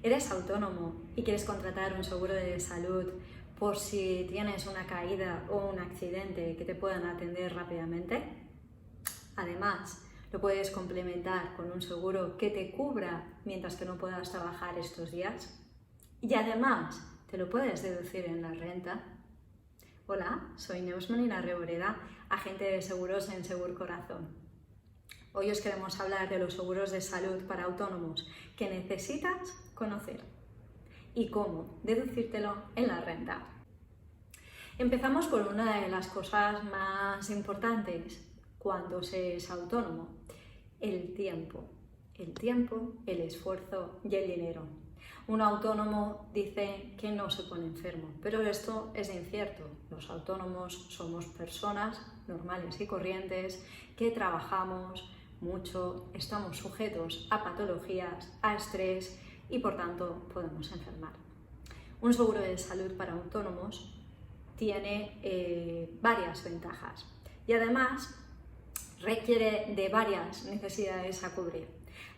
¿Eres autónomo y quieres contratar un seguro de salud por si tienes una caída o un accidente que te puedan atender rápidamente? Además, lo puedes complementar con un seguro que te cubra mientras que no puedas trabajar estos días. Y además, te lo puedes deducir en la renta. Hola, soy Neus Molina Reboreda, agente de seguros en Segur Corazón. Hoy os queremos hablar de los seguros de salud para autónomos que necesitas conocer y cómo deducírtelo en la renta. Empezamos por una de las cosas más importantes cuando se es autónomo: el tiempo. El tiempo, el esfuerzo y el dinero. Un autónomo dice que no se pone enfermo, pero esto es incierto. Los autónomos somos personas normales y corrientes que trabajamos mucho, estamos sujetos a patologías, a estrés y por tanto podemos enfermar. Un seguro de salud para autónomos tiene varias ventajas y además requiere de varias necesidades a cubrir.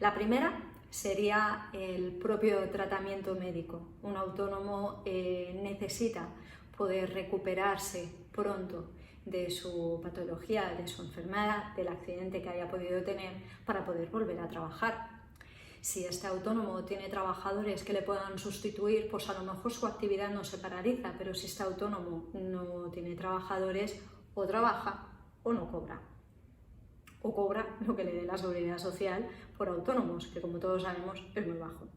La primera sería el propio tratamiento médico. Un autónomo necesita poder recuperarse pronto de su patología, de su enfermedad, del accidente que haya podido tener para poder volver a trabajar. Si este autónomo tiene trabajadores que le puedan sustituir, pues a lo mejor su actividad no se paraliza, pero si este autónomo no tiene trabajadores, o trabaja o no cobra. O cobra lo que le dé la Seguridad Social por autónomos, que como todos sabemos es muy bajo.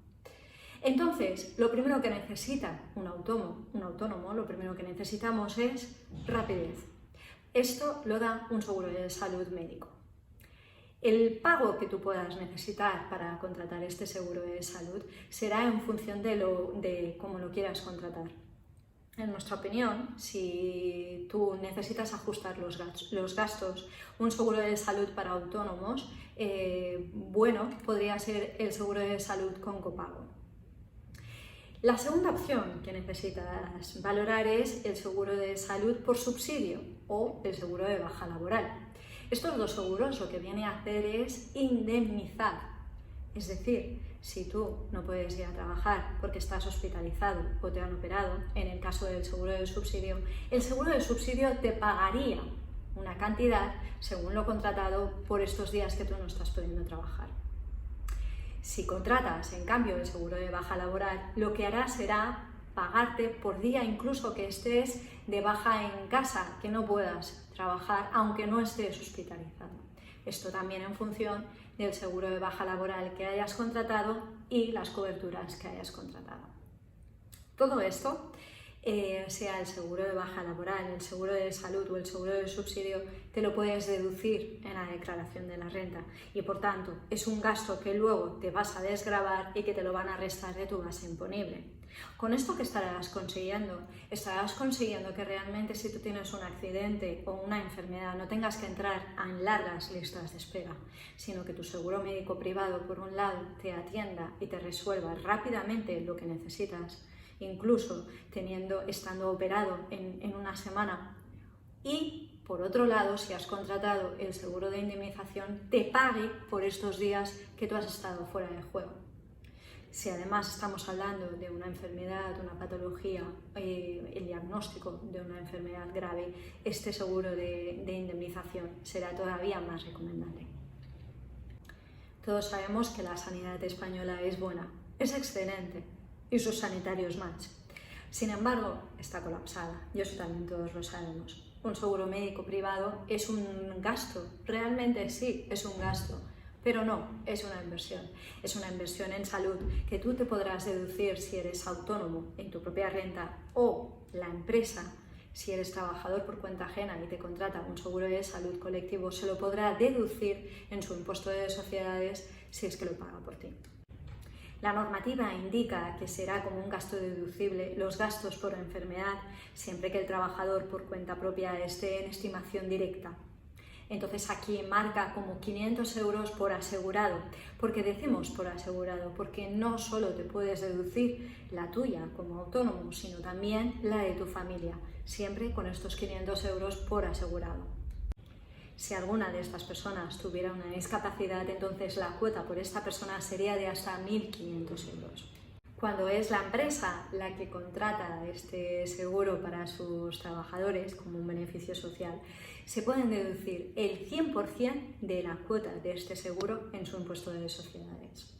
Entonces, lo primero que necesita un autónomo, lo primero que necesitamos es rapidez. Esto lo da un seguro de salud médico. El pago que tú puedas necesitar para contratar este seguro de salud será en función de cómo lo quieras contratar. En nuestra opinión, si tú necesitas ajustar los gastos, un seguro de salud para autónomos, bueno, podría ser el seguro de salud con copago. La segunda opción que necesitas valorar es el seguro de salud por subsidio o el seguro de baja laboral. Estos dos seguros lo que viene a hacer es indemnizar. Es decir, si tú no puedes ir a trabajar porque estás hospitalizado o te han operado, en el caso del seguro de subsidio, el seguro de subsidio te pagaría una cantidad según lo contratado por estos días que tú no estás pudiendo trabajar. Si contratas, en cambio, el seguro de baja laboral, lo que hará será pagarte por día incluso que estés de baja en casa, que no puedas trabajar, aunque no estés hospitalizado. Esto también en función del seguro de baja laboral que hayas contratado y las coberturas que hayas contratado. Todo esto, sea el seguro de baja laboral, el seguro de salud o el seguro de subsidio, te lo puedes deducir en la declaración de la renta y por tanto es un gasto que luego te vas a desgravar y que te lo van a restar de tu base imponible. Con esto, ¿qué estarás consiguiendo? Estarás consiguiendo que realmente si tú tienes un accidente o una enfermedad no tengas que entrar en largas listas de espera, sino que tu seguro médico privado, por un lado, te atienda y te resuelva rápidamente lo que necesitas, incluso estando operado en una semana, y por otro lado, si has contratado el seguro de indemnización, te pague por estos días que tú has estado fuera de juego. Si además estamos hablando de una enfermedad, una patología, el diagnóstico de una enfermedad grave, este seguro de indemnización será todavía más recomendable. Todos sabemos que la sanidad española es buena, es excelente, y sus sanitarios más. Sin embargo, está colapsada, y eso también todos lo sabemos. Un seguro médico privado es un gasto, realmente sí, es un gasto, pero no, es una inversión. Es una inversión en salud que tú te podrás deducir si eres autónomo en tu propia renta o la empresa, si eres trabajador por cuenta ajena y te contrata un seguro de salud colectivo, se lo podrá deducir en su impuesto de sociedades si es que lo paga por ti. La normativa indica que será como un gasto deducible los gastos por enfermedad siempre que el trabajador por cuenta propia esté en estimación directa. Entonces aquí marca como 500 euros por asegurado. ¿Por qué decimos por asegurado? Porque no solo te puedes deducir la tuya como autónomo, sino también la de tu familia, siempre con estos 500 euros por asegurado. Si alguna de estas personas tuviera una discapacidad, entonces la cuota por esta persona sería de hasta 1.500 euros. Cuando es la empresa la que contrata este seguro para sus trabajadores como un beneficio social, se pueden deducir el 100% de la cuota de este seguro en su impuesto de sociedades.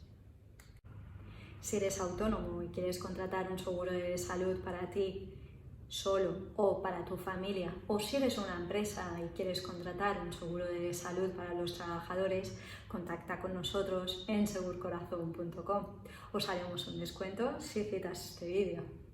Si eres autónomo y quieres contratar un seguro de salud para ti solo o para tu familia, o si eres una empresa y quieres contratar un seguro de salud para los trabajadores, contacta con nosotros en segurcorazon.com. Os haremos un descuento si citas este vídeo.